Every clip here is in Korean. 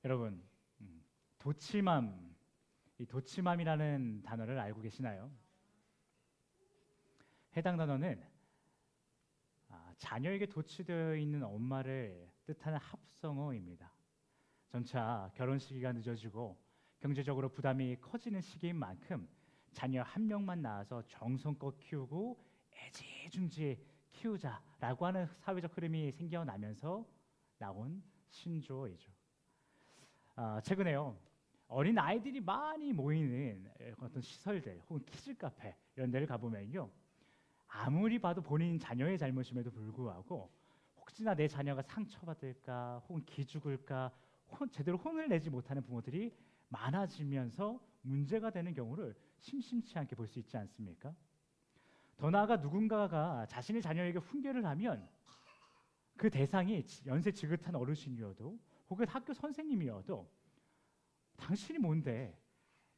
여러분, 도치맘, 이 도치맘이라는 단어를 알고 계시나요? 해당 단어는 자녀에게 도취되어 있는 엄마를 뜻하는 합성어입니다. 점차 결혼 시기가 늦어지고 경제적으로 부담이 커지는 시기인 만큼 자녀 한 명만 낳아서 정성껏 키우고 애지중지 키우자라고 하는 사회적 흐름이 생겨나면서 나온 신조어이죠. 최근에요, 어린 아이들이 많이 모이는 어떤 시설들 혹은 키즈 카페 이런 데를 가보면요, 아무리 봐도 본인 자녀의 잘못임에도 불구하고 혹시나 내 자녀가 상처받을까 혹은 기죽을까 제대로 혼을 내지 못하는 부모들이 많아지면서 문제가 되는 경우를 심심치 않게 볼 수 있지 않습니까? 더 나아가 누군가가 자신의 자녀에게 훈계를 하면 그 대상이 연세 지긋한 어르신이어도 혹은 학교 선생님이어도 당신이 뭔데,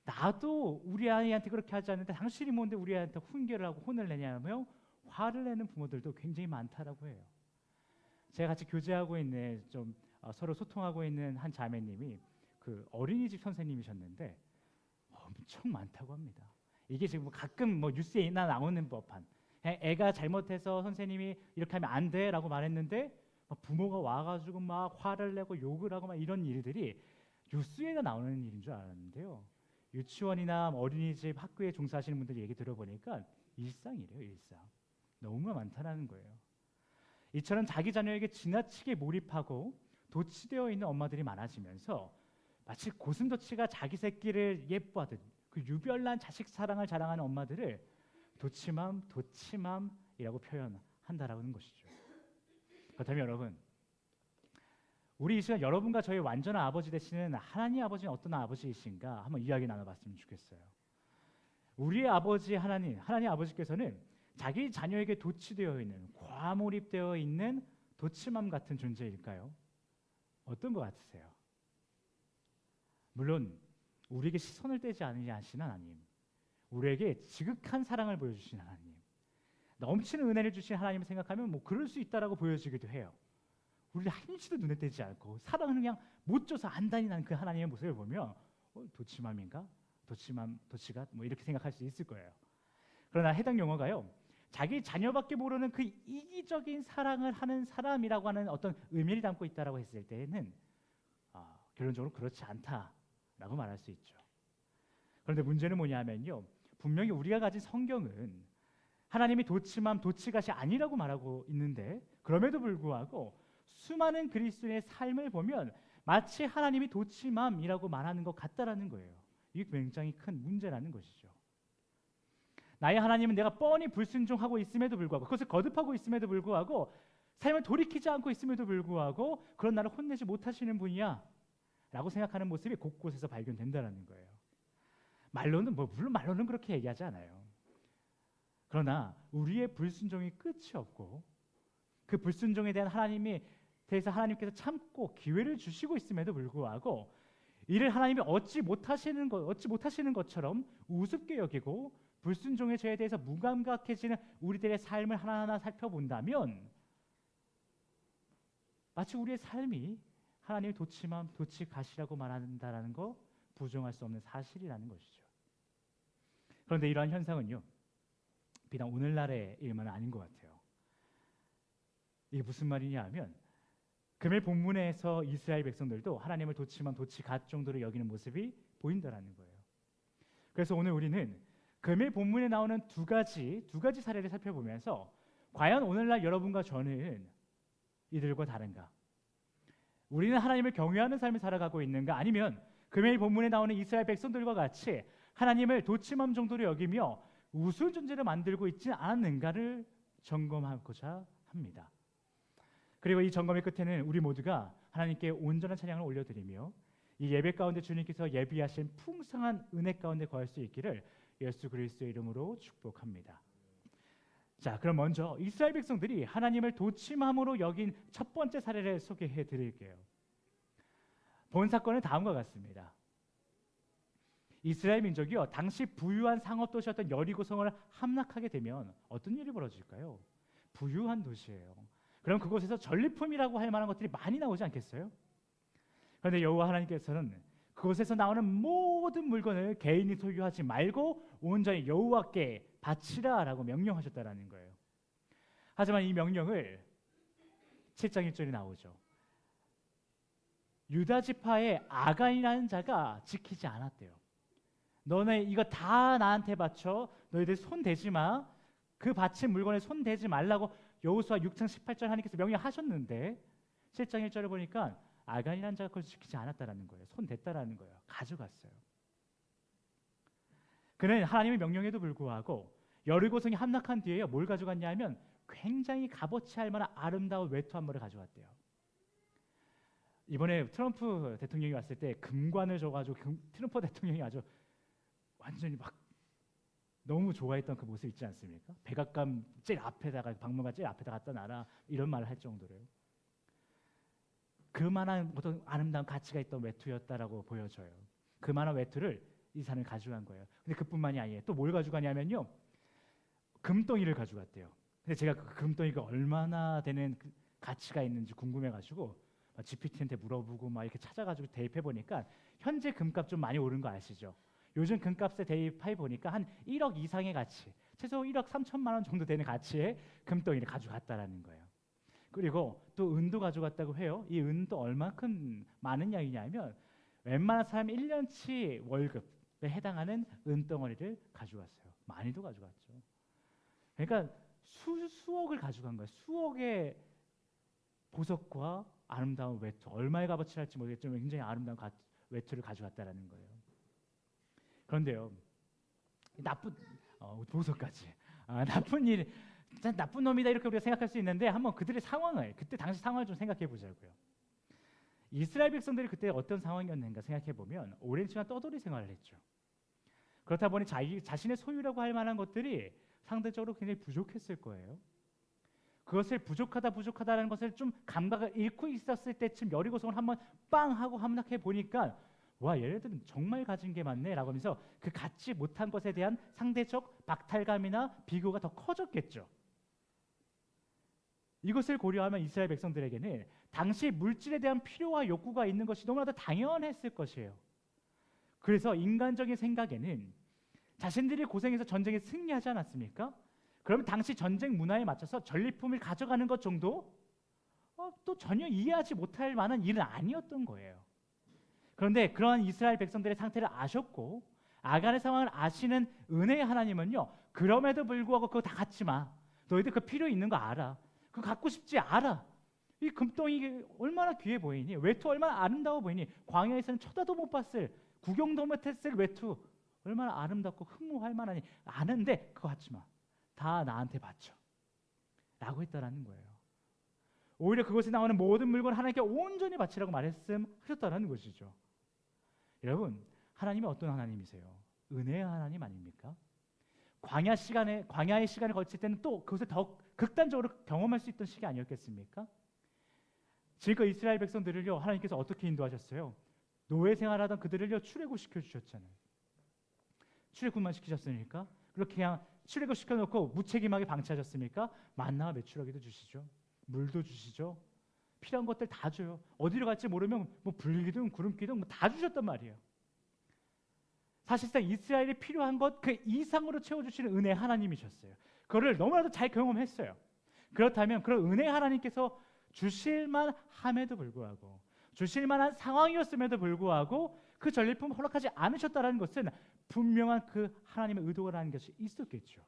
나도 우리 아이한테 그렇게 하지 않는데 당신이 뭔데 우리 아이한테 훈계를 하고 혼을 내냐며 화를 내는 부모들도 굉장히 많다라고 해요. 제가 같이 교제하고 있는 서로 소통하고 있는 한 자매님이 그 어린이집 선생님이셨는데 엄청 많다고 합니다. 이게 지금 가끔 뉴스에 나오는 법한 애가 잘못해서 선생님이 이렇게 하면 안 돼라고 말했는데 부모가 와가지고 막 화를 내고 욕을 하고 막 이런 일들이 뉴스에나 나오는 일인 줄 알았는데요, 유치원이나 어린이집 학교에 종사하시는 분들 얘기 들어보니까 일상이래요. 일상. 너무 많다는 거예요. 이처럼 자기 자녀에게 지나치게 몰입하고 도취되어 있는 엄마들이 많아지면서 마치 고슴도치가 자기 새끼를 예뻐하듯 그 유별난 자식 사랑을 자랑하는 엄마들을 도치맘이라고 표현한다라는 것이죠. 그렇다면 여러분, 우리 이 시간 여러분과 저희 완전한 아버지 되시는 하나님 아버지는 어떤 아버지이신가 한번 이야기 나눠봤으면 좋겠어요. 우리의 아버지 하나님 아버지께서는 자기 자녀에게 도취되어 있는, 과몰입되어 있는 도치맘 같은 존재일까요? 어떤 것 같으세요? 물론 우리에게 시선을 떼지 않으시는 하나님, 우리에게 지극한 사랑을 보여주신 하나님, 넘치는 은혜를 주신 하나님을 생각하면 그럴 수 있다라고 보여지기도 해요. 우리를 한시도 눈에 띄지 않고 사랑을 그냥 못 줘서 안달이 나는 그 하나님의 모습을 보면 도치맘인가? 도치가 이렇게 생각할 수 있을 거예요. 그러나 해당 용어가요, 자기 자녀밖에 모르는 그 이기적인 사랑을 하는 사람이라고 하는 어떤 의미를 담고 있다라고 했을 때는 결론적으로 그렇지 않다라고 말할 수 있죠. 그런데 문제는 뭐냐면요, 분명히 우리가 가진 성경은 하나님이 도치갓이 아니라고 말하고 있는데 그럼에도 불구하고 수많은 그리스도인의 삶을 보면 마치 하나님이 도치맘이라고 말하는 것 같다라는 거예요. 이게 굉장히 큰 문제라는 것이죠. 나의 하나님은 내가 뻔히 불순종하고 있음에도 불구하고, 그것을 거듭하고 있음에도 불구하고, 삶을 돌이키지 않고 있음에도 불구하고 그런 나를 혼내지 못하시는 분이야 라고 생각하는 모습이 곳곳에서 발견된다는 거예요. 물론 말로는 그렇게 얘기하지 않아요. 그러나 우리의 불순종이 끝이 없고 그 불순종에 대한 대해서 하나님께서 참고 기회를 주시고 있음에도 불구하고 이를 하나님이 얻지 못하시는 것처럼 우습게 여기고 불순종의 죄에 대해서 무감각해지는 우리들의 삶을 하나하나 살펴본다면 마치 우리의 삶이 하나님의 도치갓이라고 말한다는 거 부정할 수 없는 사실이라는 것이죠. 그런데 이러한 현상은요, 비단 오늘날의 일만 아닌 것 같아요. 이게 무슨 말이냐 하면 금일 본문에서 이스라엘 백성들도 하나님을 도치갓 정도로 여기는 모습이 보인다라는 거예요. 그래서 오늘 우리는 금일 본문에 나오는 두 가지 사례를 살펴보면서 과연 오늘날 여러분과 저는 이들과 다른가? 우리는 하나님을 경외하는 삶을 살아가고 있는가? 아니면 금일 본문에 나오는 이스라엘 백성들과 같이 하나님을 도치맘 정도로 여기며 우스운 존재를 만들고 있지 않았는가를 점검하고자 합니다. 그리고 이 점검의 끝에는 우리 모두가 하나님께 온전한 찬양을 올려드리며 이 예배 가운데 주님께서 예비하신 풍성한 은혜 가운데 거할 수 있기를 예수 그리스도의 이름으로 축복합니다. 자, 그럼 먼저 이스라엘 백성들이 하나님을 도치맘으로 여긴 첫 번째 사례를 소개해 드릴게요. 본 사건은 다음과 같습니다. 이스라엘 민족이요, 당시 부유한 상업 도시였던 여리고성을 함락하게 되면 어떤 일이 벌어질까요? 부유한 도시예요. 그럼 그곳에서 전리품이라고 할 만한 것들이 많이 나오지 않겠어요? 그런데 여호와 하나님께서는 그곳에서 나오는 모든 물건을 개인이 소유하지 말고 온전히 여호와께 바치라라고 명령하셨다라는 거예요. 하지만 이 명령을 7장 1절에 나오죠. 유다 지파의 아간이라는 자가 지키지 않았대요. 너네 이거 다 나한테 바쳐. 너희들 손 대지 마. 그 바친 물건에 손 대지 말라고 여호수아 6장 18절 하나님께서 명령하셨는데 7장 1절을 보니까 아간이라는 자가 그걸 지키지 않았다라는 거예요. 손 댔다라는 거예요. 가져갔어요. 그는 하나님의 명령에도 불구하고 여리고성이 함락한 뒤에 뭘 가져갔냐 하면 굉장히 값어치 할 만한 아름다운 외투 한 벌을 가져왔대요. 이번에 트럼프 대통령이 왔을 때 금관을 줘가지고 트럼프 대통령이 아주 완전히 막 너무 좋아했던 그 모습 있지 않습니까? 백악관 제일 앞에다가 박물관 제일 앞에다 갖다 놔라 이런 말을 할 정도로요. 그만한 어떤 아름다운 가치가 있던 외투였다라고 보여져요. 그만한 외투를 이 사람이 가져간 거예요. 근데 그뿐만이 아니에요. 또 뭘 가져가냐면요, 금덩이를 가져갔대요. 근데 제가 그 금덩이가 얼마나 되는 가치가 있는지 궁금해가지고 GPT한테 물어보고 막 이렇게 찾아가지고 대입해 보니까 현재 금값 좀 많이 오른 거 아시죠? 요즘 금값에 대입해 보니까 한 1억 이상의 가치, 최소 1억 3천만 원 정도 되는 가치의 금덩이를 가져갔다라는 거예요. 그리고 또 은도 가져갔다고 해요. 이 은도 얼마큼 많은 양이냐면 웬만한 사람 1년치 월급에 해당하는 은덩어리를 가져갔어요. 많이도 가져갔죠. 그러니까 수억을 가져간 거예요. 수억의 보석과 아름다운 외투, 얼마의 값어치를 할지 모르겠지만 굉장히 아름다운 외투를 가져갔다라는 거예요. 그런데요, 나쁜 보석까지 나쁜 일, 나쁜 놈이다 이렇게 우리가 생각할 수 있는데 한번 그들의 상황을, 그때 당시 상황을 좀 생각해 보자고요. 이스라엘 백성들이 그때 어떤 상황이었는가 생각해 보면 오랜 시간 떠돌이 생활을 했죠. 그렇다 보니 자신의 소유라고 할 만한 것들이 상대적으로 굉장히 부족했을 거예요. 그것을 부족하다라는 것을 좀 감각을 잃고 있었을 때쯤 여리고성을 한번 빵 하고 함락해 보니까 와, 얘네들은 정말 가진 게 많네라고 하면서 그 갖지 못한 것에 대한 상대적 박탈감이나 비교가 더 커졌겠죠. 이것을 고려하면 이스라엘 백성들에게는 당시 물질에 대한 필요와 욕구가 있는 것이 너무나도 당연했을 것이에요. 그래서 인간적인 생각에는 자신들이 고생해서 전쟁에 승리하지 않았습니까? 그러면 당시 전쟁 문화에 맞춰서 전리품을 가져가는 것 정도 또 전혀 이해하지 못할 만한 일은 아니었던 거예요. 그런데 그러한 이스라엘 백성들의 상태를 아셨고 아간의 상황을 아시는 은혜의 하나님은요, 그럼에도 불구하고 그거 다 갖지 마. 너희들 그 필요 있는 거 알아. 그거 갖고 싶지 알아. 이 금덩이 얼마나 귀해 보이니? 외투 얼마나 아름다워 보이니? 광야에서는 쳐다도 못 봤을, 구경도 못했을 외투 얼마나 아름답고 흠모할 만하니? 아는데 그거 갖지 마. 다 나한테 바쳐 라고 했다라는 거예요. 오히려 그것에 나오는 모든 물건을 하나님께 온전히 바치라고 말씀하셨다라는 것이죠. 여러분, 하나님이 어떤 하나님이세요? 은혜의 하나님 아닙니까? 광야의 시간을 거칠 때는 또 그것을 더 극단적으로 경험할 수 있던 시기 아니었겠습니까? 지금껏 이스라엘 백성들을요, 하나님께서 어떻게 인도하셨어요? 노예 생활하던 그들을요, 출애굽시켜 주셨잖아요. 출애굽만 시키셨으니까 그렇게 그냥 출애굽 시켜놓고 무책임하게 방치하셨습니까? 만나와 메추라기도 주시죠. 물도 주시죠. 필요한 것들 다 줘요. 어디로 갈지 모르면 뭐 불기둥, 구름기둥 다 주셨단 말이에요. 사실상 이스라엘이 필요한 것 그 이상으로 채워주시는 은혜 하나님이셨어요. 그거를 너무나도 잘 경험했어요. 그렇다면 그런 은혜 하나님께서 주실만 함에도 불구하고, 주실만한 상황이었음에도 불구하고 그 전리품을 허락하지 않으셨다는 것은 분명한 그 하나님의 의도라는 것이 있었겠죠.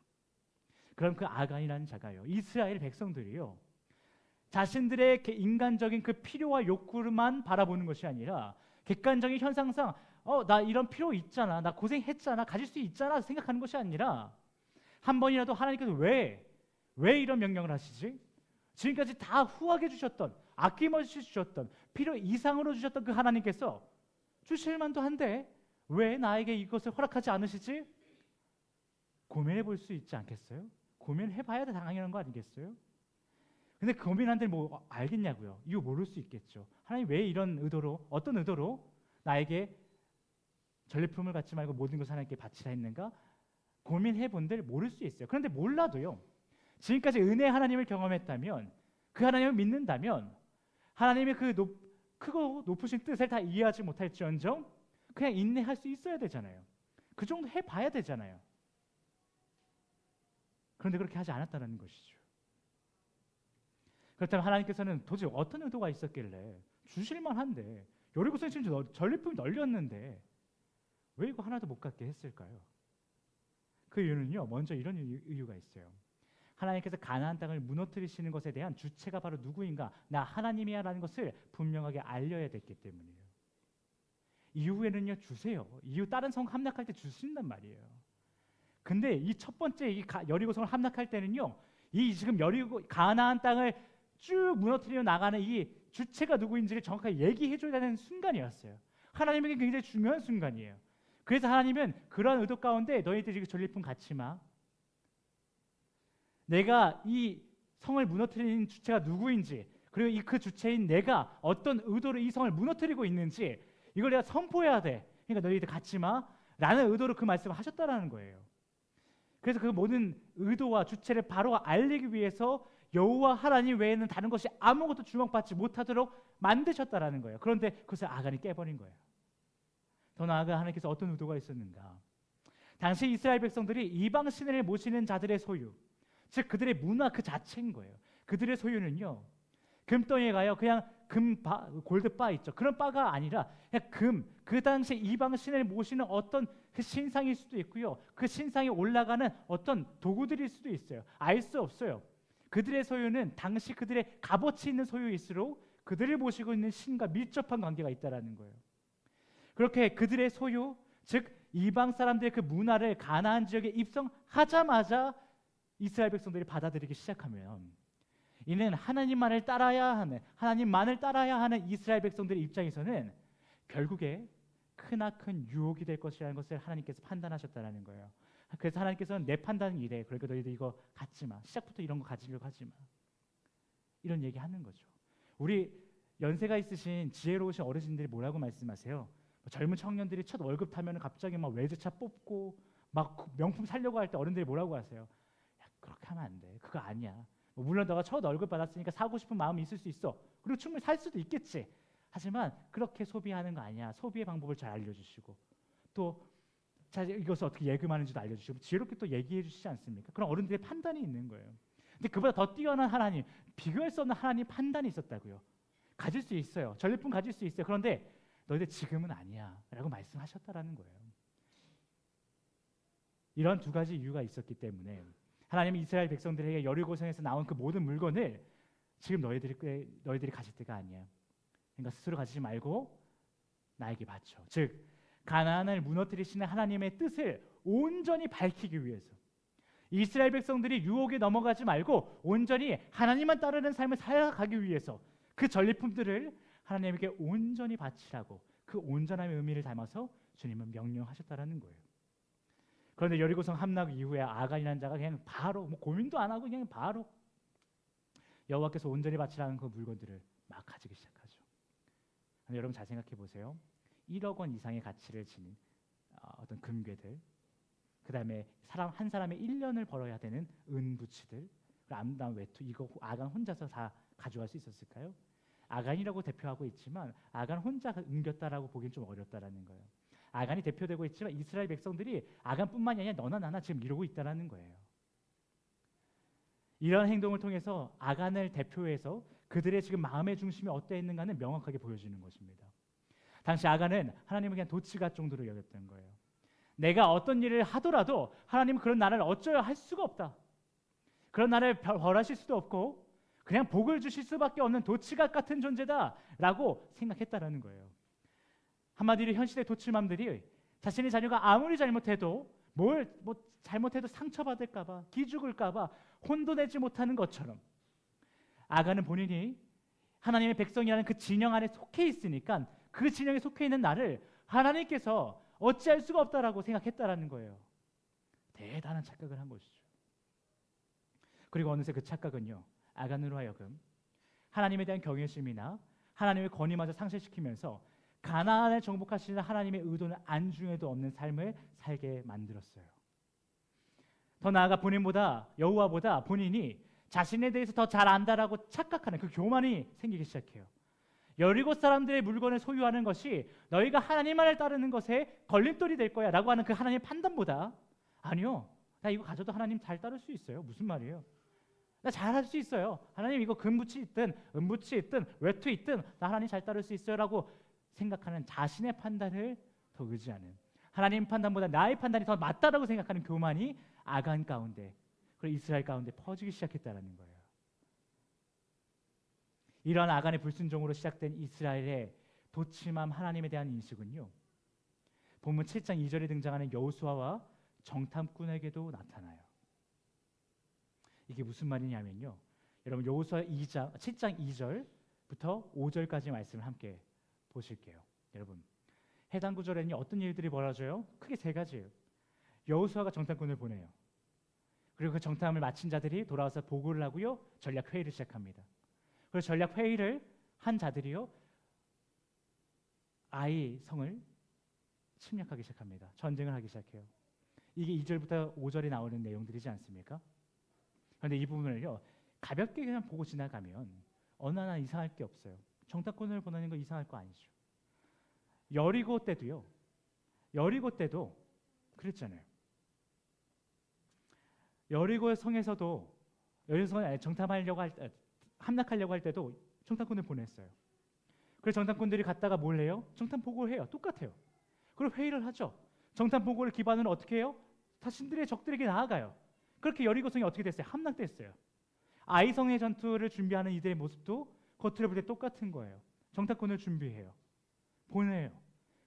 그럼 그 아간이라는 자가요, 이스라엘 백성들이요, 자신들의 인간적인 그 필요와 욕구만 바라보는 것이 아니라 객관적인 현상상 나 이런 필요 있잖아, 나 고생했잖아, 가질 수 있잖아 생각하는 것이 아니라 한 번이라도 하나님께서 왜 이런 명령을 하시지? 지금까지 다 후하게 주셨던, 아낌없이 주셨던, 필요 이상으로 주셨던 그 하나님께서 주실 만도 한데 왜 나에게 이것을 허락하지 않으시지? 고민해 볼 수 있지 않겠어요? 고민해 봐야 당연한 거 아니겠어요? 근데 고민한들 뭐 알겠냐고요? 이거 모를 수 있겠죠. 하나님 왜 이런 의도로, 어떤 의도로 나에게 전리품을 갖지 말고 모든 것을 하나님께 바치라 했는가? 고민해 본들 모를 수 있어요. 그런데 몰라도요, 지금까지 은혜 하나님을 경험했다면, 그 하나님을 믿는다면 하나님의 그 크고 높으신 뜻을 다 이해하지 못할지언정 그냥 인내할 수 있어야 되잖아요. 그 정도 해봐야 되잖아요. 그런데 그렇게 하지 않았다는 것이죠. 그렇다면 하나님께서는 도대체 어떤 의도가 있었길래 주실만한데 여리고성이 지금 전리품이 널렸는데 왜 이거 하나도 못 갖게 했을까요? 그 이유는요, 먼저 이런 이유가 있어요. 하나님께서 가나안 땅을 무너뜨리시는 것에 대한 주체가 바로 누구인가? 나 하나님이야라는 것을 분명하게 알려야 됐기 때문이에요. 이후에는요, 주세요. 이후 다른 성 함락할 때 주신단 말이에요. 근데 이 첫 번째 이 여리고성을 함락할 때는요, 이 지금 가나안 땅을 쭉 무너뜨려 나가는 이 주체가 누구인지를 정확하게 얘기해줘야 되는 순간이었어요. 하나님에게 굉장히 중요한 순간이에요. 그래서 하나님은 그런 의도 가운데 너희들이 전리품 갖지 마. 내가 이 성을 무너뜨리는 주체가 누구인지, 그리고 그 주체인 내가 어떤 의도로 이 성을 무너뜨리고 있는지 이걸 내가 선포해야 돼. 그러니까 너희들 갖지 마 라는 의도로 그 말씀을 하셨다라는 거예요. 그래서 그 모든 의도와 주체를 바로 알리기 위해서 여호와 하나님 외에는 다른 것이 아무것도 주목받지 못하도록 만드셨다라는 거예요. 그런데 그것을 아간이 깨버린 거예요. 더 나아가 하나님께서 어떤 의도가 있었는가? 당시 이스라엘 백성들이 이방 신을 모시는 자들의 소유, 즉 그들의 문화 그 자체인 거예요. 그들의 소유는요, 금덩이에 가요 그냥 골드바 있죠. 그런 바가 아니라 그냥 그 당시 이방 신을 모시는 어떤 그 신상일 수도 있고요. 그 신상에 올라가는 어떤 도구들일 수도 있어요. 알 수 없어요. 그들의 소유는 당시 그들의 값어치 있는 소유일수록 그들을 모시고 있는 신과 밀접한 관계가 있다라는 거예요. 그렇게 그들의 소유, 즉 이방 사람들의 그 문화를 가나안 지역에 입성하자마자 이스라엘 백성들이 받아들이기 시작하면 이는 하나님만을 따라야 하는 이스라엘 백성들의 입장에서는 결국에 크나큰 유혹이 될 것이라는 것을 하나님께서 판단하셨다는 거예요. 그래서 하나님께서는 내 판단은 이래. 그러니까 너희들 이거 갖지 마. 시작부터 이런 거 가지려고 하지 마. 이런 얘기하는 거죠. 우리 연세가 있으신 지혜로우신 어르신들이 뭐라고 말씀하세요? 젊은 청년들이 첫 월급 타면 갑자기 막 외제차 뽑고 막 명품 사려고 할 때 어른들이 뭐라고 하세요? 야, 그렇게 하면 안 돼. 그거 아니야. 물론 너가 첫 월급 받았으니까 사고 싶은 마음이 있을 수 있어. 그리고 충분히 살 수도 있겠지. 하지만 그렇게 소비하는 거 아니야. 소비의 방법을 잘 알려주시고 또 이것을 어떻게 예금하는지도 알려주시고 지혜롭게 또 얘기해 주시지 않습니까? 그런 어른들의 판단이 있는 거예요. 근데 그보다 더 뛰어난 하나님, 비교할 수 없는 하나님 판단이 있었다고요. 가질 수 있어요. 전리품 가질 수 있어요. 그런데 너희들 지금은 아니야 라고 말씀하셨다라는 거예요. 이런 두 가지 이유가 있었기 때문에 하나님은 이스라엘 백성들에게 여리고성에서 나온 그 모든 물건을 지금 너희들이 가질 때가 아니야. 그러니까 스스로 가지지 말고 나에게 바쳐. 즉 가나안을 무너뜨리시는 하나님의 뜻을 온전히 밝히기 위해서 이스라엘 백성들이 유혹에 넘어가지 말고 온전히 하나님만 따르는 삶을 살아가기 위해서 그 전리품들을 하나님에게 온전히 바치라고 그 온전함의 의미를 담아서 주님은 명령하셨다라는 거예요. 그런데 여리고성 함락 이후에 아간이라는 자가 그냥 바로 고민도 안 하고 그냥 바로 여호와께서 온전히 바치라는 그 물건들을 막 가지기 시작하죠. 여러분 잘 생각해 보세요. 1억 원 이상의 가치를 지닌 어떤 금괴들, 그 다음에 한 사람의 1년을 벌어야 되는 은부치들, 아름다운 외투, 이거 아간 혼자서 다 가져갈 수 있었을까요? 아간이라고 대표하고 있지만 아간 혼자 옮겼다라고 보기엔 좀 어렵다라는 거예요. 아간이 대표되고 있지만 이스라엘 백성들이 아간뿐만이 아니라 너나 나나 지금 이러고 있다라는 거예요. 이런 행동을 통해서 아간을 대표해서 그들의 지금 마음의 중심이 어떠했는가는 명확하게 보여지는 것입니다. 당시 아간은 하나님을 그냥 도치가 정도로 여겼던 거예요. 내가 어떤 일을 하더라도 하나님은 그런 나를 어쩌야 할 수가 없다. 그런 나를 벌하실 수도 없고 그냥 복을 주실 수밖에 없는 도치각 같은 존재다라고 생각했다라는 거예요. 한마디로 현실의 도치맘들이 자신의 자녀가 아무리 잘못해도 잘못해도 상처받을까봐 기죽을까봐 혼도 내지 못하는 것처럼 아간은 본인이 하나님의 백성이라는 그 진영 안에 속해 있으니까 그 진영에 속해 있는 나를 하나님께서 어찌할 수가 없다라고 생각했다라는 거예요. 대단한 착각을 한 것이죠. 그리고 어느새 그 착각은요, 아간으로 하여금 하나님에 대한 경외심이나 하나님의 권위마저 상실시키면서 가나안을 정복하시는 하나님의 의도는 안중에도 없는 삶을 살게 만들었어요. 더 나아가 여호와보다 본인이 자신에 대해서 더 잘 안다라고 착각하는 그 교만이 생기기 시작해요. 여리고 사람들의 물건을 소유하는 것이 너희가 하나님만을 따르는 것에 걸림돌이 될 거야 라고 하는 그 하나님의 판단보다 아니요, 나 이거 가져도 하나님 잘 따를 수 있어요. 무슨 말이에요? 나 잘할 수 있어요. 하나님 이거 금붙이 있든 은붙이 있든 외투 있든 나 하나님 잘 따를 수 있어요 라고 생각하는 자신의 판단을 더 의지하는, 하나님 판단보다 나의 판단이 더 맞다라고 생각하는 교만이 아간 가운데, 그리고 이스라엘 가운데 퍼지기 시작했다는 거예요. 이러한 아간의 불순종으로 시작된 이스라엘의 도침함 하나님에 대한 인식은요, 본문 7장 2절에 등장하는 여호수아와 정탐꾼에게도 나타나요. 이게 무슨 말이냐면요, 여러분 여호수아 7장 2절부터 5절까지 말씀을 함께 보실게요. 여러분 해당 구절에는 어떤 일들이 벌어져요? 크게 세 가지예요. 여호수아가 정탐꾼을 보내요. 그리고 그 정탐을 마친 자들이 돌아와서 보고를 하고요, 전략 회의를 시작합니다. 그래서 전략 회의를 한 자들이요, 아이 성을 침략하기 시작합니다. 전쟁을 하기 시작해요. 이게 2절부터 5절에 나오는 내용들이지 않습니까? 그런데 이 부분을요, 가볍게 그냥 보고 지나가면 어느 하나 이상할 게 없어요. 정탐꾼을 보내는 거 이상할 거 아니죠. 여리고 때도요, 여리고 때도 그랬잖아요. 여리고의 성에서도 여리고성에 정탐하려고 함락하려고 할 때도 정탐꾼을 보냈어요. 그래서 정탐꾼들이 갔다가 뭘 해요? 정탐 보고를 해요. 똑같아요. 그리고 회의를 하죠. 정탐 보고를 기반으로 어떻게 해요? 자신들의 적들에게 나아가요. 그렇게 여리고성이 어떻게 됐어요? 함락됐어요. 아이성의 전투를 준비하는 이들의 모습도 겉으로 볼 때 똑같은 거예요. 정탐꾼을 준비해요. 보내요.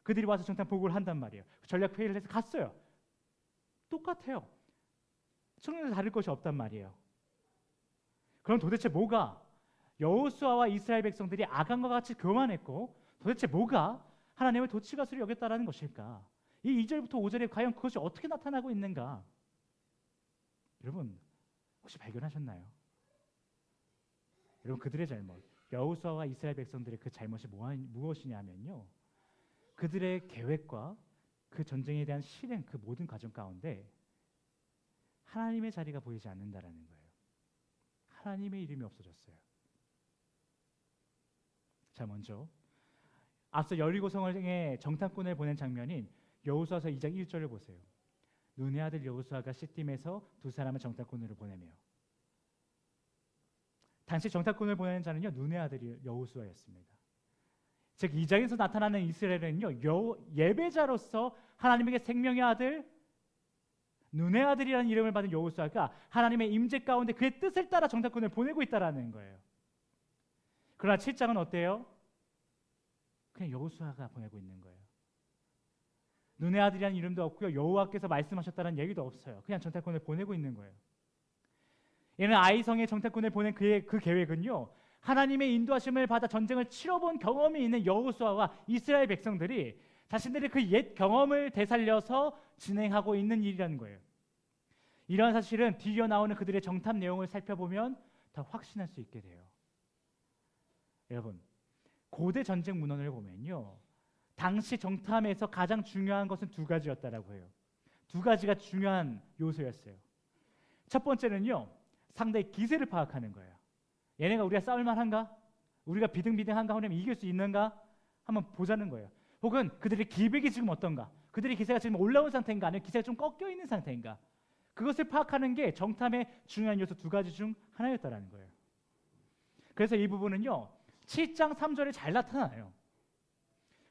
그들이 와서 정탐 보고를 한단 말이에요. 전략 회의를 해서 갔어요. 똑같아요. 청년도 다를 것이 없단 말이에요. 그럼 도대체 뭐가 여호수아와 이스라엘 백성들이 아간과 같이 교만했고 도대체 뭐가 하나님의 도치가스로 여겼다라는 것일까? 이 2절부터 5절에 과연 그것이 어떻게 나타나고 있는가? 여러분 혹시 발견하셨나요? 여러분 그들의 잘못, 여호수아와 이스라엘 백성들의 그 잘못이 무엇이냐면요, 그들의 계획과 그 전쟁에 대한 실행, 그 모든 과정 가운데 하나님의 자리가 보이지 않는다라는 거예요. 하나님의 이름이 없어졌어요. 자, 먼저 앞서 여리고성을 향해 정탐꾼을 보낸 장면인 여호수아서 2장 1절을 보세요. 눈의 아들 여호수아가 시딤에서 두 사람을 정탐꾼으로 보내며, 당시 정탐꾼을 보내는 자는요, 눈의 아들이 여호수아였습니다. 즉 이 장에서 나타나는 이스라엘은요, 예배자로서 하나님에게 생명의 아들, 눈의 아들이라는 이름을 받은 여호수아가 하나님의 임재 가운데 그의 뜻을 따라 정탐꾼을 보내고 있다라는 거예요. 그러나 7장은 어때요? 그냥 여호수아가 보내고 있는 거예요. 눈의 아들이라는 이름도 없고요, 여호와께서 말씀하셨다는 얘기도 없어요. 그냥 정탐꾼을 보내고 있는 거예요. 얘는 아이성의 정탐꾼을 보낸 그 계획은요, 하나님의 인도하심을 받아 전쟁을 치러본 경험이 있는 여호수아와 이스라엘 백성들이 자신들의 그 옛 경험을 되살려서 진행하고 있는 일이라는 거예요. 이러한 사실은 뒤이어 나오는 그들의 정탐 내용을 살펴보면 더 확신할 수 있게 돼요. 여러분, 고대 전쟁 문헌을 보면요, 당시 정탐에서 가장 중요한 것은 두 가지였다라고 해요. 두 가지가 중요한 요소였어요. 첫 번째는요, 상대의 기세를 파악하는 거예요. 얘네가 우리가 싸울 만한가? 우리가 비등비등한가? 하면 이길 수 있는가? 한번 보자는 거예요. 혹은 그들의 기백이 지금 어떤가? 그들의 기세가 지금 올라온 상태인가? 아니면 기세가 좀 꺾여 있는 상태인가? 그것을 파악하는 게 정탐의 중요한 요소 두 가지 중 하나였다라는 거예요. 그래서 이 부분은요, 7장 3절에 잘 나타나요.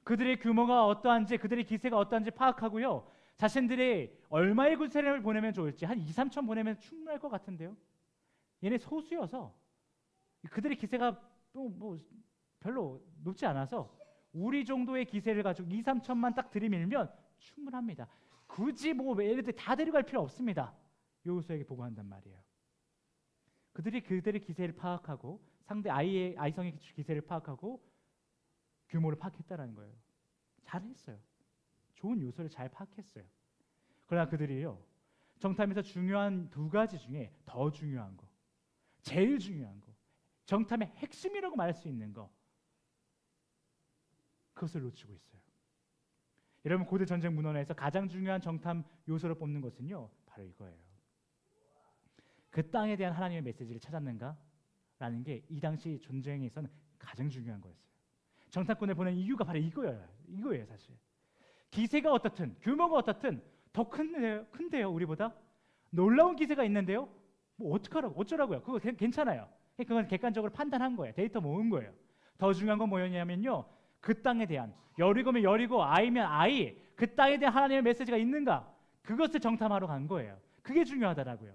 그들의 규모가 어떠한지, 그들의 기세가 어떠한지 파악하고요, 자신들이 얼마의 군사력을 보내면 좋을지, 한 2, 3천 보내면 충분할 것 같은데요. 얘네 소수여서 그들의 기세가 뭐 별로 높지 않아서 우리 정도의 기세를 가지고 2, 3천만 딱 들이밀면 충분합니다. 굳이 뭐 얘네들 다 데려갈 필요 없습니다. 여호수아에게 보고한단 말이에요. 그들의 기세를 파악하고 상대 아이성의 기세를 파악하고 규모를 파악했다라는 거예요. 잘했어요. 좋은 요소를 잘 파악했어요. 그러나 그들이요, 정탐에서 중요한 두 가지 중에 더 중요한 거, 제일 중요한 거, 정탐의 핵심이라고 말할 수 있는 거, 그것을 놓치고 있어요. 여러분, 고대 전쟁 문헌에서 가장 중요한 정탐 요소로 뽑는 것은요, 바로 이거예요. 그 땅에 대한 하나님의 메시지를 찾았는가? 라는 게 이 당시 전쟁에서는 가장 중요한 거였어요. 정탐꾼을 보낸 이유가 바로 이거예요 사실. 기세가 어떻든 규모가 어떻든 더 큰데요 우리보다. 놀라운 기세가 있는데요. 뭐 어쩌라고요? 그거 괜찮아요. 그건 객관적으로 판단한 거예요. 데이터 모은 거예요. 더 중요한 건 뭐였냐면요. 그 땅에 대한, 여리고면 여리고, 아이면 아이, 그 땅에 대한 하나님의 메시지가 있는가? 그것을 정탐하러 간 거예요. 그게 중요하더라고요.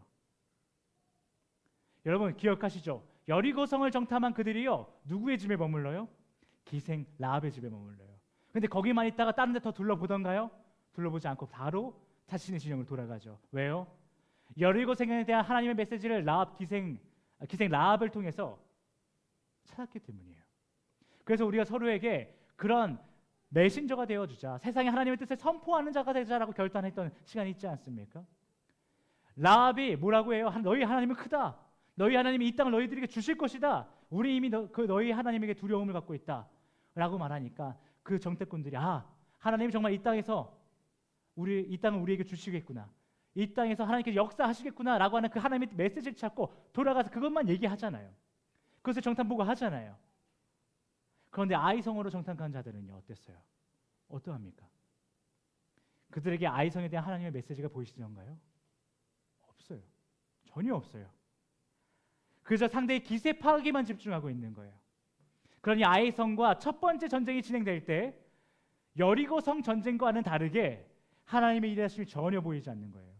여러분 기억하시죠? 여리고성을 정탐한 그들이요, 누구의 집에 머물러요? 기생 라합의 집에 머물러요. 근데 거기만 있다가 다른 데 더 둘러보던가요? 둘러보지 않고 바로 자신의 진영을 돌아가죠. 왜요? 여리고성에 대한 하나님의 메시지를 기생 라합을 통해서 찾았기 때문이에요. 그래서 우리가 서로에게 그런 메신저가 되어주자, 세상에 하나님의 뜻을 선포하는 자가 되자라고 결단했던 시간이 있지 않습니까? 라합이 뭐라고 해요? 너희 하나님은 크다. 너희 하나님이 이 땅을 너희들에게 주실 것이다. 우리 이미 너희 하나님에게 두려움을 갖고 있다 라고 말하니까 그 정탐꾼들이 하나님이 정말 이 땅에서 이 땅을 우리에게 주시겠구나, 이 땅에서 하나님께서 역사하시겠구나 라고 하는 그 하나님의 메시지를 찾고 돌아가서 그것만 얘기하잖아요. 그것을 정탐보고 하잖아요. 그런데 아이성으로 정탐한 자들은요 어땠어요? 어떠합니까? 그들에게 아이성에 대한 하나님의 메시지가 보이시던가요? 없어요. 전혀 없어요. 그저 상대의 기세 파악에만 집중하고 있는 거예요. 그러니 아이성과 첫 번째 전쟁이 진행될 때 여리고성 전쟁과는 다르게 하나님의 일하심이 전혀 보이지 않는 거예요.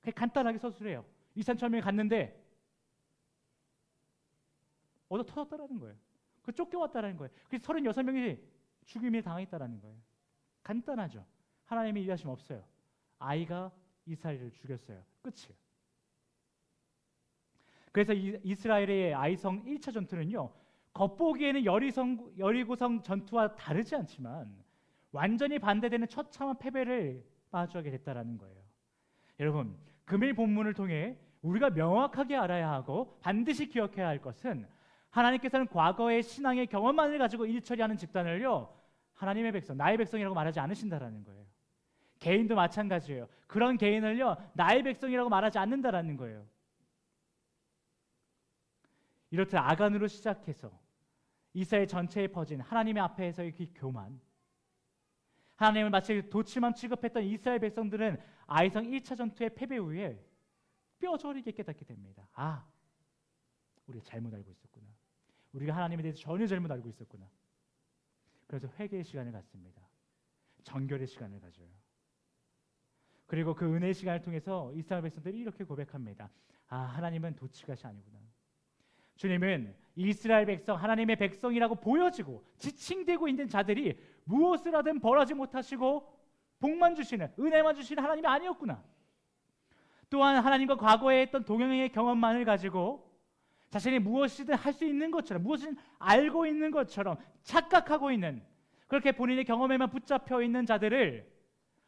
그냥 간단하게 서술해요. 2,000명이 갔는데 얻어 터졌다라는 거예요. 그 쫓겨왔다라는 거예요. 그래서 36명이 죽임을 당했다라는 거예요. 간단하죠. 하나님의 일하심 없어요. 아이가 이스라엘을 죽였어요. 끝이에요. 그래서 이스라엘의 아이성 1차 전투는요, 겉보기에는 여리고성 전투와 다르지 않지만 완전히 반대되는 처참한 패배를 마주하게 됐다라는 거예요. 여러분, 금일 본문을 통해 우리가 명확하게 알아야 하고 반드시 기억해야 할 것은, 하나님께서는 과거의 신앙의 경험만을 가지고 일 처리하는 집단을요 하나님의 백성, 나의 백성이라고 말하지 않으신다라는 거예요. 개인도 마찬가지예요. 그런 개인을요 나의 백성이라고 말하지 않는다라는 거예요. 이렇듯 아간으로 시작해서 이스라엘 전체에 퍼진 하나님의 앞에서의 그 교만, 하나님을 마치 도치맘 취급했던 이스라엘 백성들은 아이성 1차 전투의 패배 후에 뼈저리게 깨닫게 됩니다. 우리가 잘못 알고 있었구나. 우리가 하나님에 대해서 전혀 잘못 알고 있었구나. 그래서 회개의 시간을 갖습니다. 정결의 시간을 가져요. 그리고 그 은혜의 시간을 통해서 이스라엘 백성들이 이렇게 고백합니다. 하나님은 도치가시 아니구나. 주님은 이스라엘 백성, 하나님의 백성이라고 보여지고 지칭되고 있는 자들이 무엇을 하든 벌하지 못하시고 복만 주시는, 은혜만 주시는 하나님이 아니었구나. 또한 하나님과 과거에 했던 동행의 경험만을 가지고 자신이 무엇이든 할 수 있는 것처럼, 무엇이든 알고 있는 것처럼 착각하고 있는, 그렇게 본인의 경험에만 붙잡혀 있는 자들을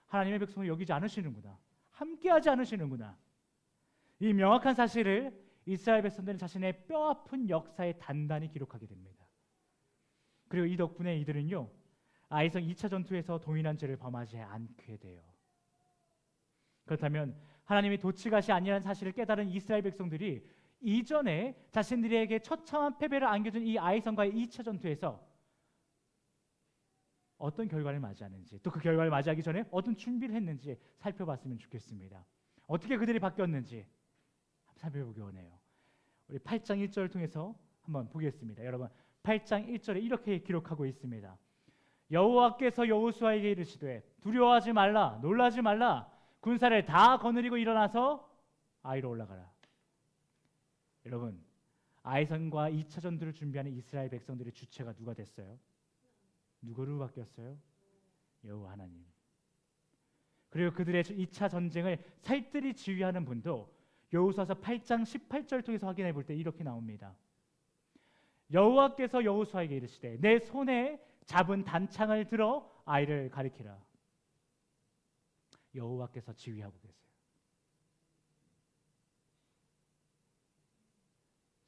하나님의 백성을 여기지 않으시는구나, 함께하지 않으시는구나. 이 명확한 사실을 이스라엘 백성들은 자신의 뼈아픈 역사에 단단히 기록하게 됩니다. 그리고 이 덕분에 이들은요 아이성 2차 전투에서 동일한 죄를 범하지 않게 돼요. 그렇다면 하나님이 도치가시 아니라는 사실을 깨달은 이스라엘 백성들이 이전에 자신들에게 처참한 패배를 안겨준 이 아이성과의 2차 전투에서 어떤 결과를 맞이하는지, 또 그 결과를 맞이하기 전에 어떤 준비를 했는지 살펴봤으면 좋겠습니다. 어떻게 그들이 바뀌었는지 살펴보기 원해요. 우리 8장 1절을 통해서 한번 보겠습니다. 여러분, 8장 1절에 이렇게 기록하고 있습니다. 여호와께서 여호수아에게 이르시되 두려워하지 말라, 놀라지 말라, 군사를 다 거느리고 일어나서 아이로 올라가라. 여러분, 아이성과 2차 전투를 준비하는 이스라엘 백성들의 주체가 누가 됐어요? 누구로 바뀌었어요? 여호와 하나님. 그리고 그들의 2차 전쟁을 살뜰히 지휘하는 분도 여호수아서 8장 18절 통해서 확인해 볼 때 이렇게 나옵니다. 여호와께서 여호수아에게 이르시되 내 손에 잡은 단창을 들어 아이를 가리키라. 여호와께서 지휘하고 계세요.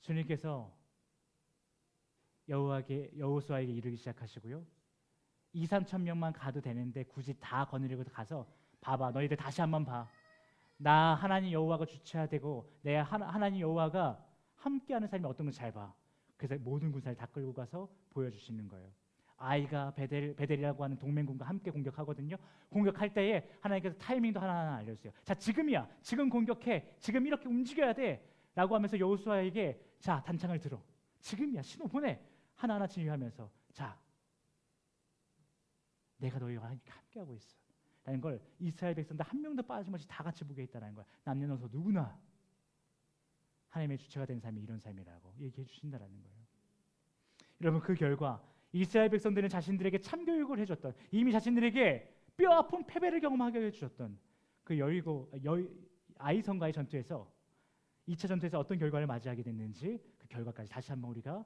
주님께서 여호수아에게 이르기 시작하시고요, 2-3천 명만 가도 되는데 굳이 다 거느리고 가서 봐봐, 너희들 다시 한번 봐. 나 하나님 여호와가 주체되고 내 하나님 여호와가 함께하는 삶이 어떤 건지 잘 봐. 그래서 모든 군사를 다 끌고 가서 보여주시는 거예요. 아이가 베델이라고 하는 동맹군과 함께 공격하거든요. 공격할 때에 하나님께서 타이밍도 하나하나 알려주세요. 자, 지금이야. 지금 공격해. 지금 이렇게 움직여야 돼. 라고 하면서 여호수아에게 자, 단창을 들어. 지금이야. 신호 보내. 하나하나 지휘하면서 자, 내가 너희와 함께하고 있어. 라는 걸 이스라엘 백성들 한 명도 빠짐없이 다 같이 보게 했다는 거야. 남녀노소 누구나 하나님의 주체가 된 삶이 이런 삶이라고 얘기해 주신다라는 거예요. 여러분, 그 결과 이스라엘 백성들은 자신들에게 참교육을 해줬던, 이미 자신들에게 뼈아픈 패배를 경험하게 해주셨던 그 아이성과의 전투에서 2차 전투에서 어떤 결과를 맞이하게 됐는지 그 결과까지 다시 한번 우리가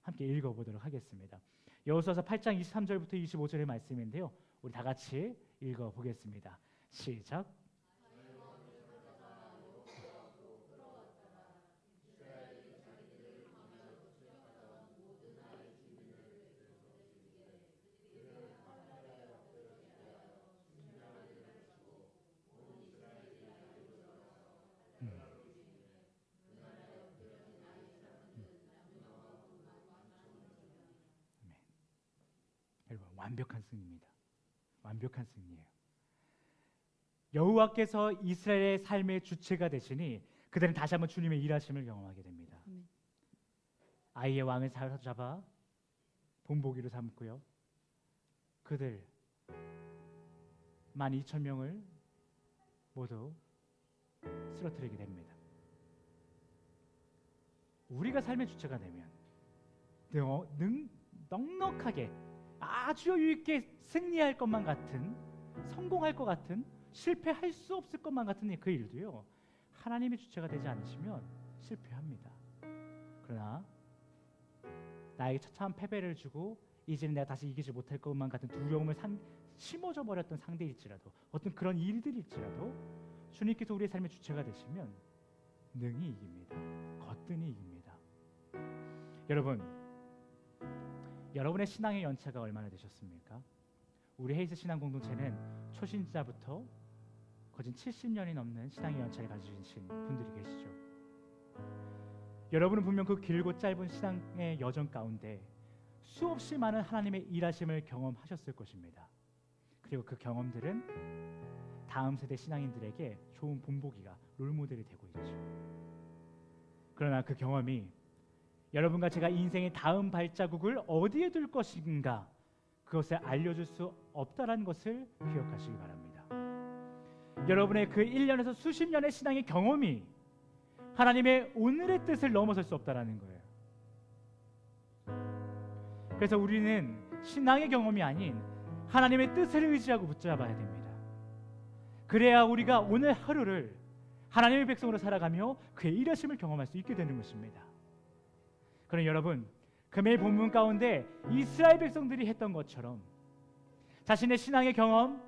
함께 읽어보도록 하겠습니다. 여호수아서 8장 23절부터 25절의 말씀인데요. 우리 다 같이 읽어보겠습니다. 시작. 여러분, 완벽한 승리입니다. 완벽한 승리예요. 여호와께서 이스라엘의 삶의 주체가 되시니 그들은 다시 한번 주님의 일하심을 경험하게 됩니다. 아이의 왕을 사로잡아 본보기로 삼고요. 그들 12,000명을 모두 쓰러뜨리게 됩니다. 우리가 삶의 주체가 되면 넉넉하게 아주 여유 있게 승리할 것만 같은, 성공할 것 같은, 실패할 수 없을 것만 같은 그 일도요, 하나님의 주체가 되지 않으시면 실패합니다. 그러나 나에게 처참한 패배를 주고 이제는 내가 다시 이기지 못할 것만 같은 두려움을 심어져 버렸던 상대일지라도, 어떤 그런 일들일지라도 주님께서 우리의 삶의 주체가 되시면 능히 이깁니다. 거뜬히 이깁니다. 여러분, 여러분의 신앙의 연차가 얼마나 되셨습니까? 우리 헤이스 신앙 공동체는 초신자부터 거진 70년이 넘는 신앙의 연차를 가지신 분들이 계시죠. 여러분은 분명 그 길고 짧은 신앙의 여정 가운데 수없이 많은 하나님의 일하심을 경험하셨을 것입니다. 그리고 그 경험들은 다음 세대 신앙인들에게 좋은 본보기가, 롤모델이 되고 있죠. 그러나 그 경험이 여러분과 제가 인생의 다음 발자국을 어디에 둘 것인가, 그것을 알려줄 수 없다는 것을 기억하시기 바랍니다. 여러분의 그 1년에서 수십 년의 신앙의 경험이 하나님의 오늘의 뜻을 넘어설 수 없다는 거예요. 그래서 우리는 신앙의 경험이 아닌 하나님의 뜻을 의지하고 붙잡아야 됩니다. 그래야 우리가 오늘 하루를 하나님의 백성으로 살아가며 그의 일하심을 경험할 수 있게 되는 것입니다. 그럼 여러분, 금요일 본문 가운데 이스라엘 백성들이 했던 것처럼 자신의 신앙의 경험,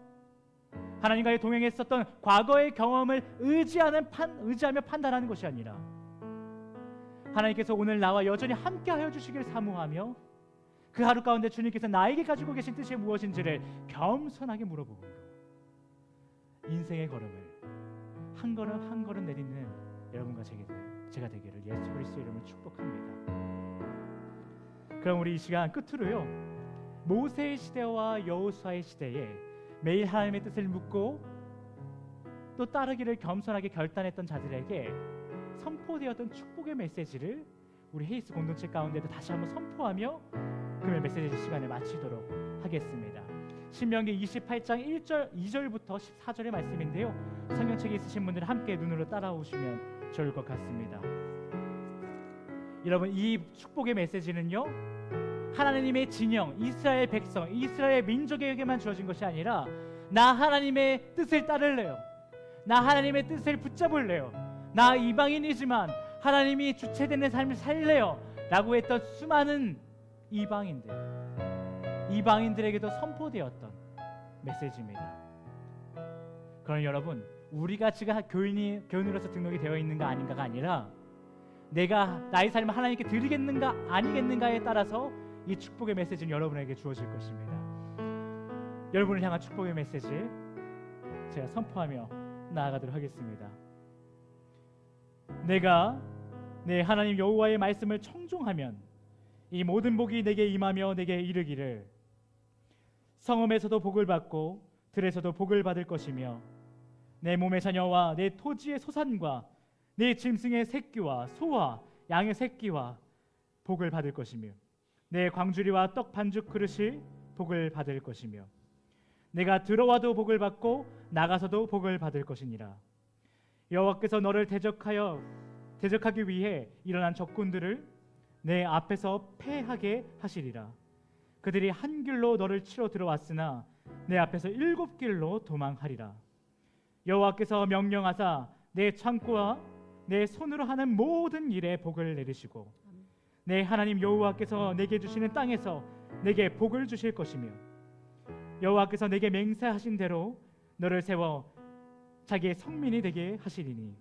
하나님과의 동행했었던 과거의 경험을 의지하며 판단하는 것이 아니라 하나님께서 오늘 나와 여전히 함께하여 주시길 사모하며 그 하루 가운데 주님께서 나에게 가지고 계신 뜻이 무엇인지를 겸손하게 물어보고 인생의 걸음을 한 걸음 한 걸음 내딛는 여러분과 제가 되기를 예수 그리스도의 이름으로 축복합니다. 그럼 우리 이 시간 끝으로요, 모세의 시대와 여호수아의 시대에 매일 하나님의 뜻을 묻고 또 따르기를 겸손하게 결단했던 자들에게 선포되었던 축복의 메시지를 우리 헤이스 공동체 가운데도 다시 한번 선포하며 금요일 메시지 시간을 마치도록 하겠습니다. 신명기 28장 1절, 2절부터 14절의 말씀인데요, 성경책에 있으신 분들은 함께 눈으로 따라오시면 좋을 것 같습니다. 여러분, 이 축복의 메시지는요, 하나님의 진영, 이스라엘 백성, 이스라엘 민족에게만 주어진 것이 아니라 나 하나님의 뜻을 따를래요, 나 하나님의 뜻을 붙잡을래요, 나 이방인이지만 하나님이 주체되는 삶을 살래요 라고 했던 수많은 이방인들에게도 선포되었던 메시지입니다. 그럼 여러분, 우리가 지금 교인으로서 등록이 되어 있는가 아닌가가 아니라 내가 나의 삶을 하나님께 드리겠는가 아니겠는가에 따라서 이 축복의 메시지는 여러분에게 주어질 것입니다. 여러분을 향한 축복의 메시지 제가 선포하며 나아가도록 하겠습니다. 내가 내 하나님 여호와의 말씀을 청종하면 이 모든 복이 내게 임하며 내게 이르기를 성읍에서도 복을 받고 들에서도 복을 받을 것이며 내 몸의 자녀와 내 토지의 소산과 내 짐승의 새끼와 소와 양의 새끼와 복을 받을 것이며 내 광주리와 떡 반죽 그릇이 복을 받을 것이며 내가 들어와도 복을 받고 나가서도 복을 받을 것이니라. 여호와께서 너를 대적하기 위해 일어난 적군들을 내 앞에서 패하게 하시리라. 그들이 한 길로 너를 치러 들어왔으나 내 앞에서 7길로 도망하리라. 여호와께서 명령하사 내 창고와 내 손으로 하는 모든 일에 복을 내리시고 내 하나님 여호와께서 내게 주시는 땅에서 내게 복을 주실 것이며 여호와께서 내게 맹세하신 대로 너를 세워 자기의 성민이 되게 하시리니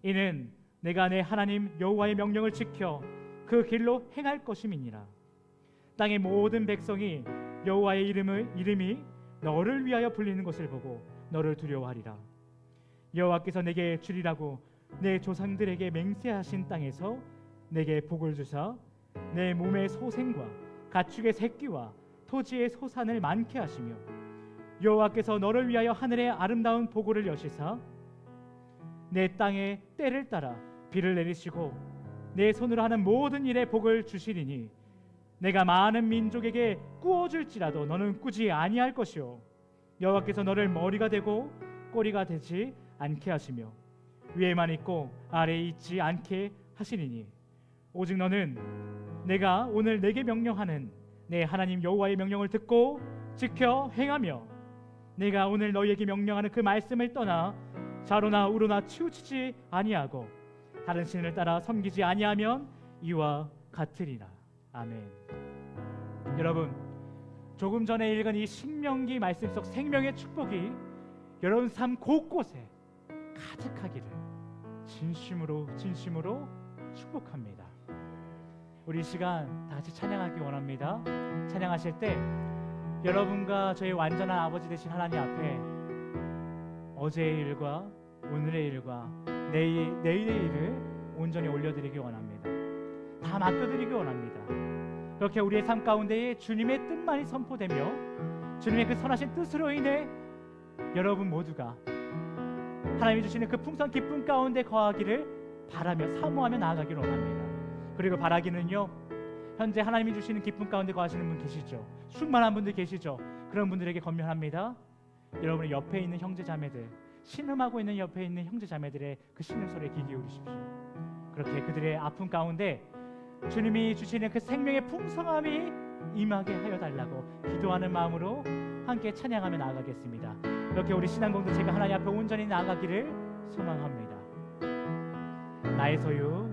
이는 내가 내 하나님 여호와의 명령을 지켜 그 길로 행할 것임이니라. 땅의 모든 백성이 여호와의 이름이 너를 위하여 불리는 것을 보고 너를 두려워하리라. 여호와께서 내게 주리라고 내 조상들에게 맹세하신 땅에서 내게 복을 주사 내 몸의 소생과 가축의 새끼와 토지의 소산을 많게 하시며 여호와께서 너를 위하여 하늘의 아름다운 보고를 여시사 내 땅에 때를 따라 비를 내리시고 내 손으로 하는 모든 일에 복을 주시리니 내가 많은 민족에게 꾸어줄지라도 너는 꾸지 아니할 것이요 여호와께서 너를 머리가 되고 꼬리가 되지 않게 하시며 위에만 있고 아래에 있지 않게 하시리니 오직 너는 내가 오늘 내게 명령하는 내 하나님 여호와의 명령을 듣고 지켜 행하며 내가 오늘 너희에게 명령하는 그 말씀을 떠나 좌로나 우로나 치우치지 아니하고 다른 신을 따라 섬기지 아니하면 이와 같으리라. 아멘. 여러분, 조금 전에 읽은 이 신명기 말씀 속 생명의 축복이 여러분 삶 곳곳에 가득하기를 진심으로 축복합니다. 우리 이 시간 다 같이 찬양하기 원합니다. 찬양하실 때 여러분과 저희 완전한 아버지 되신 하나님 앞에 어제의 일과 오늘의 일과 내일의 일을 온전히 올려드리기 원합니다. 다 맡겨드리기 원합니다. 그렇게 우리의 삶 가운데에 주님의 뜻만이 선포되며 주님의 그 선하신 뜻으로 인해 여러분 모두가 하나님이 주시는 그 풍성 기쁨 가운데 거하기를 바라며 사모하며 나아가기를 원합니다. 그리고 바라기는요, 현재 하나님이 주시는 기쁨 가운데 거하시는 분 계시죠? 충만한 분들 계시죠? 그런 분들에게 권면합니다. 여러분의 옆에 있는 형제자매들, 신음하고 있는 옆에 있는 형제자매들의 그 신음소리에 귀 기울이십시오. 그렇게 그들의 아픔 가운데 주님이 주시는 그 생명의 풍성함이 임하게 하여 달라고 기도하는 마음으로 함께 찬양하며 나아가겠습니다. 이렇게 우리 신앙 공동체가 하나님 앞에 온전히 나아가기를 소망합니다. 나의 소유